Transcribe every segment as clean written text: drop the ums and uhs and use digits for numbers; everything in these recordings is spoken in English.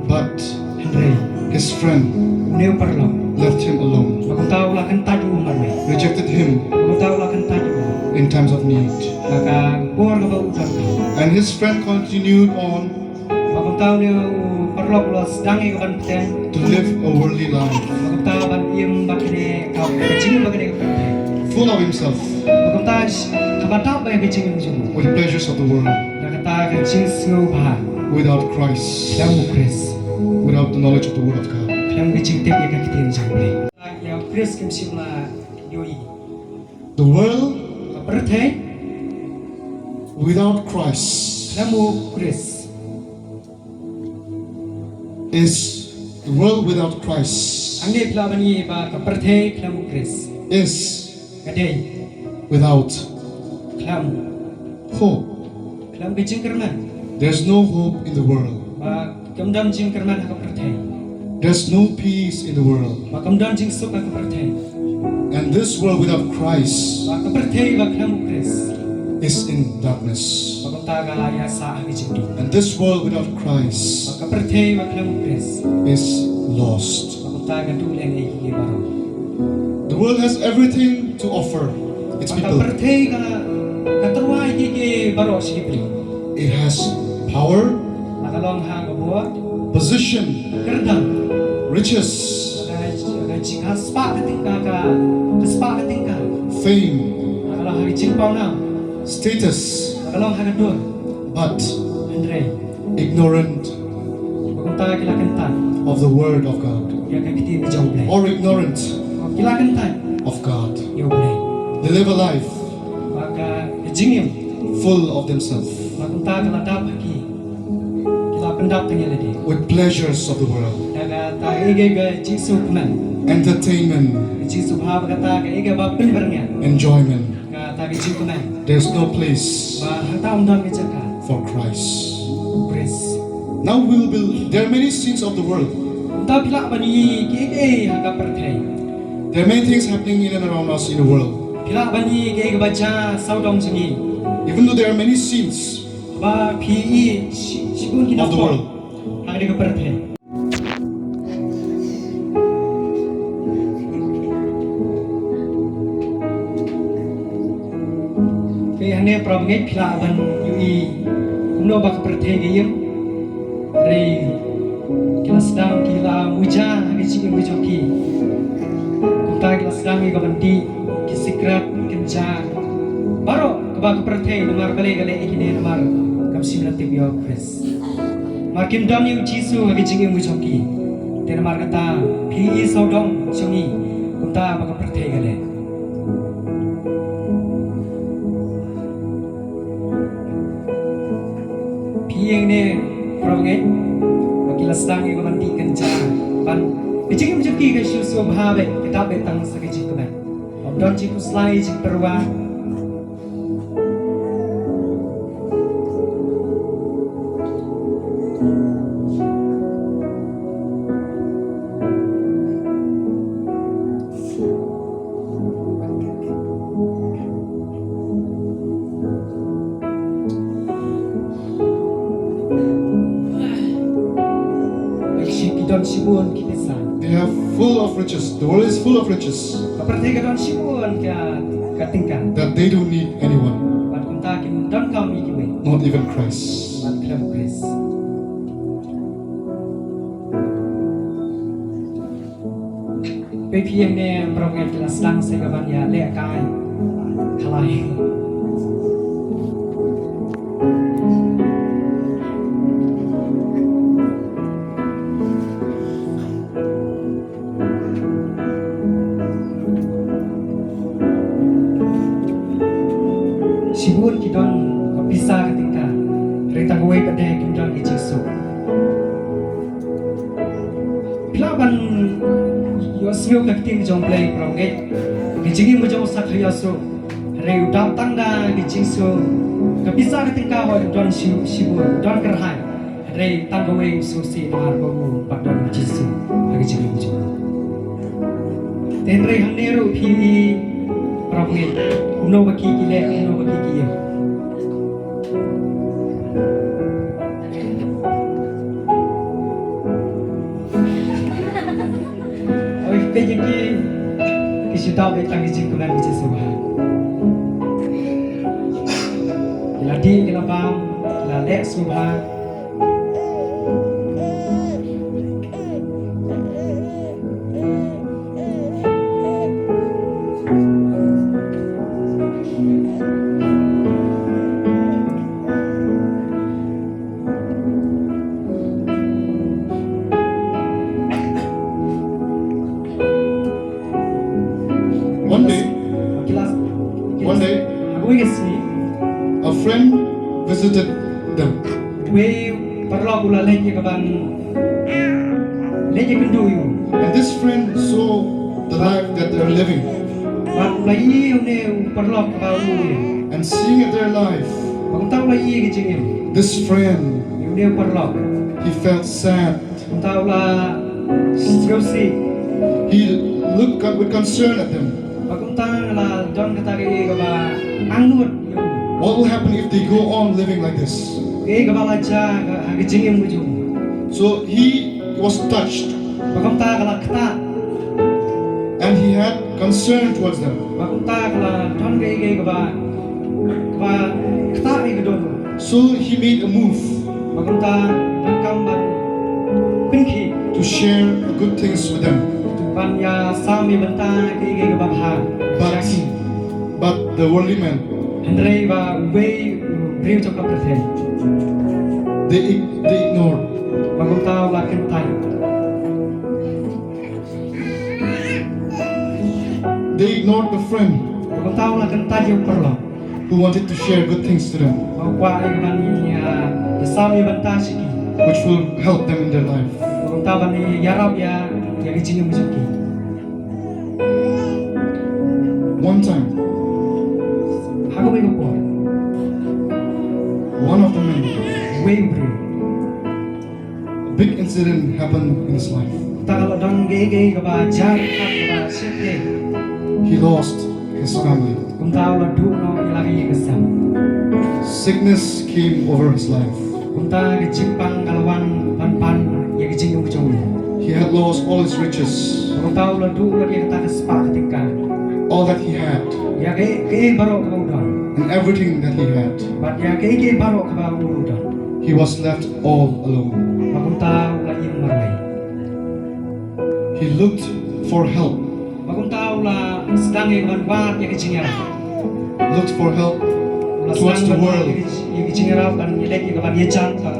But his friend left him alone, rejected him in times of need. And his friend continued on to live a worldly life, full of himself, with the pleasures of the world, without Christ, without the knowledge of the Word of God. The world without Christ is the world without Christ is without hope. There's no hope in the world. There's no peace in the world. And this world without Christ is in darkness. And this world without Christ is lost. The world has everything to offer its people. It has power, position, riches, fame, status, but ignorant of the Word of God, or ignorant of God. They live a life full of themselves, with pleasures of the world, entertainment, enjoyment. There's no place for Christ. Now there are many sins of the world. There are many things happening in and around us in the world. Even though there are many sins of the world, Markim dam U Jisu Khrist Tena markata phi saudong chungi kumta baka pyrthei gale phi ne pronge bakila stangi ko banti kancha ban bijing mujki ga shu so bhabe kitab betang sakiji ko ba obdon ji kuslai ji perwa they are full of riches. The world is full of riches that they don't need anyone, not even Christ. Sibun kidon bisa ketika kereta gue pada kidon U Jisu. Pilaban Yosio keting jomplay proget, kecingin mujau sakhayaso, reu datang dah U Jisu. Bisa ketika hoi don sibun don kerhai, reu tanggawe susi dar bagu pada U Jisu kecingin mujau. Tenre haneru pi proget. No baki kile, no baki kiye. pe yang ki si tao be tang jing kemen ki se ba la di ki la bang la le su ba One day, aku ingat sini a friend visited them. we perlu pula lagi ke bang lagi kendu you And this friend saw the life that they are living. bang lagi une perlu ke bang And seeing their life, bang tahu lagi ke jingin this friend, une perlu he felt sad. bang tahu lah stresi He looked with concern at them. bang tahu lah John kata ke bang angut What will happen if they go on living like this? ke bang aja ke jingin muju So he was touched bang tahu lah kata and he had concern towards them. bang tahu lah John ke bang kata ke don So he made a move bang tahu John kamban pinki to share good things with them. ban ya sami benta ke bang ha But the worldly men, Andre ba we bring to kapathe they ignored. bagong tao la kentai They ignored the friend bagong tao la kentai yung perlo who wanted to share good things to them, bagwa ay mani ya sami banta siki which will help them in their life. bagong tao ni yarab ya gijing musuki One time, hago we go one of the men, we bro a big incident happened in his life. tao dong ge ba jar ba sete He lost his family. bagong tao la du no ilagi kesam Sickness came over his life. bagong tao gijimpang kalawan pan ya gijing musuki He had lost all his riches, bagong tao la du la dia kata kespa ketika all that he had, ya ke baro ka udon and everything that he had. bat ya ke baro ka udon He was left all alone. maguntaw la yung maray He looked for help, maguntaw la sedang yung manwat ya kicingera looked for help la towards the world. yung kicingera kan yelek yung kaban yechan ka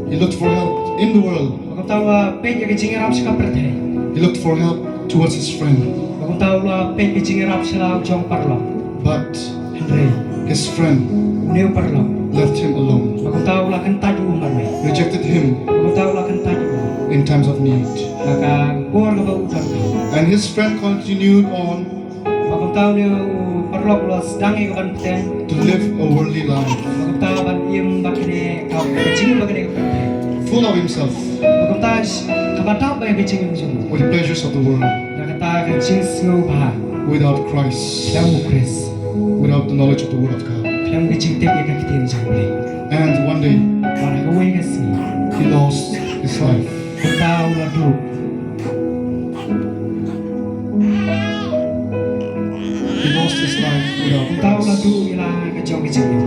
He looked for help in the world. maguntaw la pe ya kicingera sa pyrthei He looked for help towards his friend. maguntaw la pe kicingera sa jong parlo But Andre his friend uneu parlo left him alone, maguntaw la kan taju maray rejected him maguntaw la kan taju in times of need. maka gor ka ba udon And his friend continued on maguntaw ni parlo la sedang yung kaban pten to live a worldly life, maguntaw ban im bakine ka kicing bakine ka pyrthei full of himself Pagkuntas, kabatao ba yung kicing yung sumo? with the pleasures of the world, Nakata kicing singaw ba? without Christ, Kaya mo, Chris. without the knowledge of the Word of God. Kaya mo kicing tip yung kakitin sa uli. And one day, Para gawin kasi, he lost his life. kuntao na do. He lost his life without Kuntao na do Christ. ilang kacang kicing yun.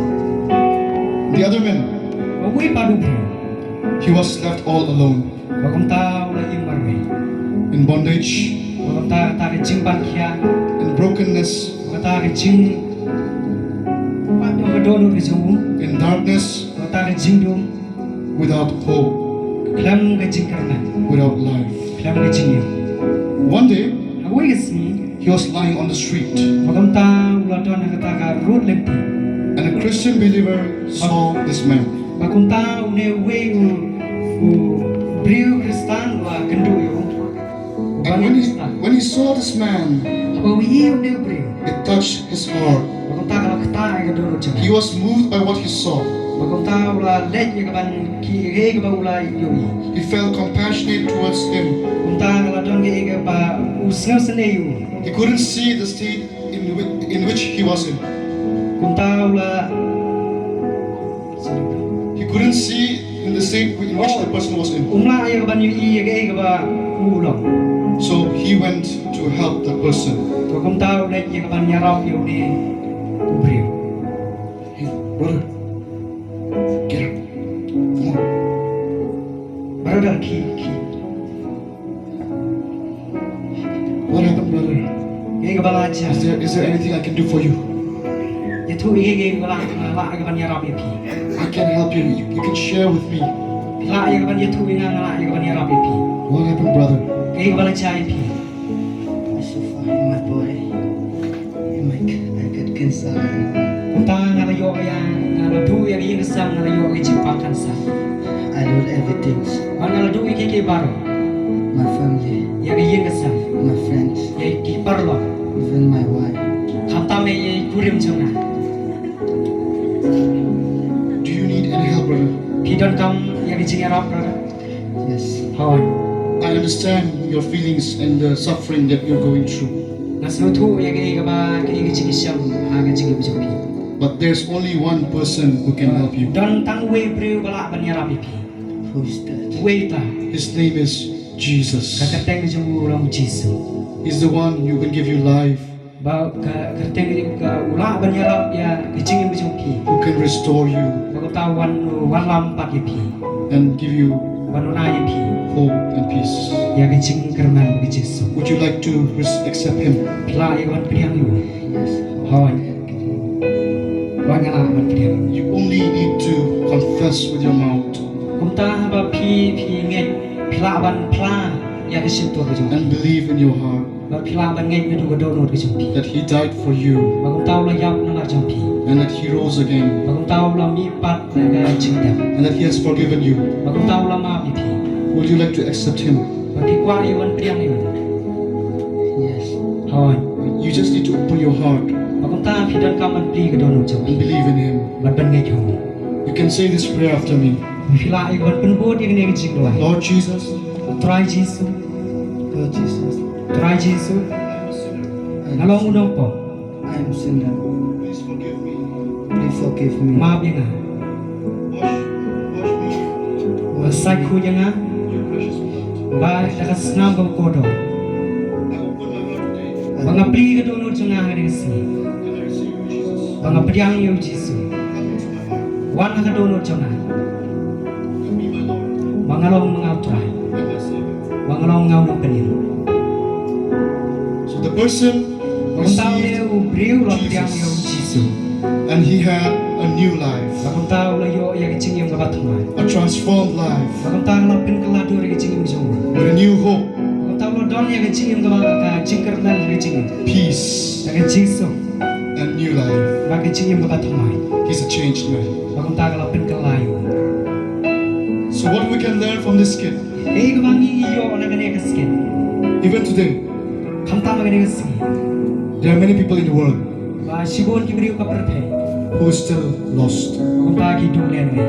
The other man, Mabuhay pa do bro. he was left all alone, Pagkuntao na yung marway. in bondage, Pagkuntao ta kicing pankya. in brokenness, Pagkuntao kicing paano ka doon kicing mo? in darkness, Pagkuntao kicing do. without hope, Kaya mo kicing karna. without life. Kaya mo kicing yun. One day, Gawin kasi, he was lying on the street, Pagkuntao na doon nakataka road length. and a Christian believer saw this man. Pagkuntao ne way u brio kristan wa kendu yo. And when he saw this man, Apa wi ne brio. it touched his heart. Pagkuntao kala kata ga do jang. He was moved by what he saw. Pagkuntao la let ya ban ki he ga ula yo. He felt compassionate towards him. Kuntao la don ge ga ba u snau sene yo. He couldn't see the state in which he was in. Kuntao la He couldn't see in the state in which the person was in. umla ya ban yu i ga ba u lo. So he he went to help the person. ตัวคำตาเลยยังกับยาเราอยู่ในเปรียว Hey, brother, get up. Come on. บารมีคี What happened, brother? ยังกับบาลาจ้า Is there anything I can do for you? ยาทุยยังกับบาลากับบยาเราพี I can help you. You can share with me. ละยังกับบยาทุยยังละยังกับบยาเราพี What happened, brother? ยังกับบาลาจ้าพี So far, my boy, I got cancer. คำตางานโยยังงานทุยยังกับซ้ำงานโยยังจิปังกันซ้ I lost everything. ำวันงานทุยยังบาร์ My family, ยังกับซ้ำ my friends, ยังกีบาร์ลอ even my wife. คำตาไม่ยังคุริมจังนะ Do you need any help, brother? พี่ดอนคำยังจิงรับกัน Yes, ฮอย I understand your feelings and the suffering that you're going through. นัสนุทุยังกับบยังจิงซ้ำหาจิงบุจพี But there's only one person who can help you. ดอนตั้งเวเปรียวบลาบันยาราพี who is that? เวตา His name is Jesus. กระเตงจมูกเราจิสุ He's the one who can give you life, บ่าวกระเตงกับอุลาบันยาราพีจิงบุจพี who can restore you บ่าวตาวันลำปักยพี and give you วันนายพี hope and peace. อยากจิงกระมันบุจิสุ Would you like to accept him? พลายวันเปรียงอยู่ Yes, How? วันงานวันเปรียง You only need to confess with your mouth คุมตาบ่พี่เงี้ยพลาบันพลาอยากชิมตัวบุจพี and believe in your heart บ่พลาบันเงี้ยไม่ดูกระโดดบุจพี that he died for you บ่คุมตาเรายับนั่งจุพี and that he rose again บ่คุมตาเรามีปัดและจิงเด and that he has forgiven you. บ่คุมตาเรามาพี Would you like to accept him? บ่ดีกว่าวันเปรียงอยู่ yes. ฮอย You just need to open your heart บ่คุมตาพี่ดอนคำมันปรีกระโดดจุพี and believe in him. มันเป็นไงอยู่ You can say this prayer after me. พลายวันเป็นบูดยังไงจิงด้วย Lord Jesus, ตรายจิสุ Lord Jesus, ตรายจิสุนลองอุดมปอ I am sinner. please forgive me. Please forgive me. มาเบียง Wash me ใส่คุยยังไง your precious blood. บ่ได้กสนามกับโกด I open my heart today บางปรีกระโดดจุงาเรสิ and I receive you, Jesus. บางปรียังอยู่จิสุ Come into my heart วันกระโดดจุงา and be my Lord บางลองมึงเอาตราย and my Savior. บางลองเงาเป็นยัง So the person บางตาเลวปรีวรอปรียังอยู่จิสุ and he had a new life, บางตาเลวยังจิงยังกับทำไม a transformed life บางตาเราเป็นกลาดูยังจิงยังจง with a new hope, บางตาเราดอนยังจิงยังกับจิงกระนั้นยังจิง peace, ยังจิสุ and new life. บางจิงยังกับทำไม He's a changed man. บางตาเราเป็นกลาอยู่ So what we can learn from this kid, เอกบางยี่โยนักเนกสกิน even today, คำตามนักเนกสกิน there are many people in the world ว่าชีวิตที่บริวกับประเทศ who are still lost, คำตาที่ดูแลนี่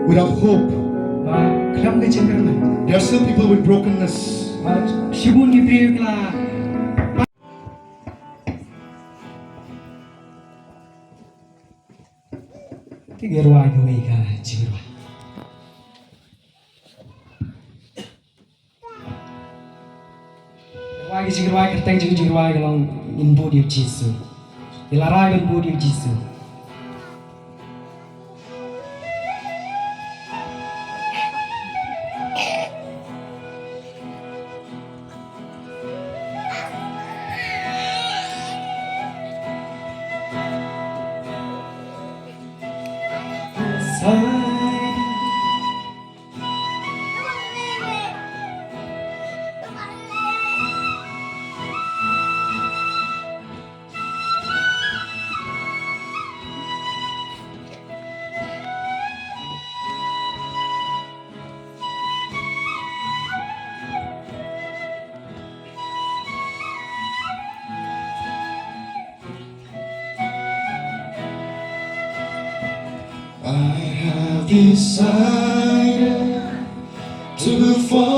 without hope. ว่าครั้งที่จิงกระนั้น There are still people with brokenness. ว่าชีวิตที่บริวกลาที่เกิดว่าอยู่อีกาจิงว่าว่าจิงว่าkertengจิงว่าก็ลองอินบูดิจิสุเวลาไรเป็นบูดิจิสุ I have decided to follow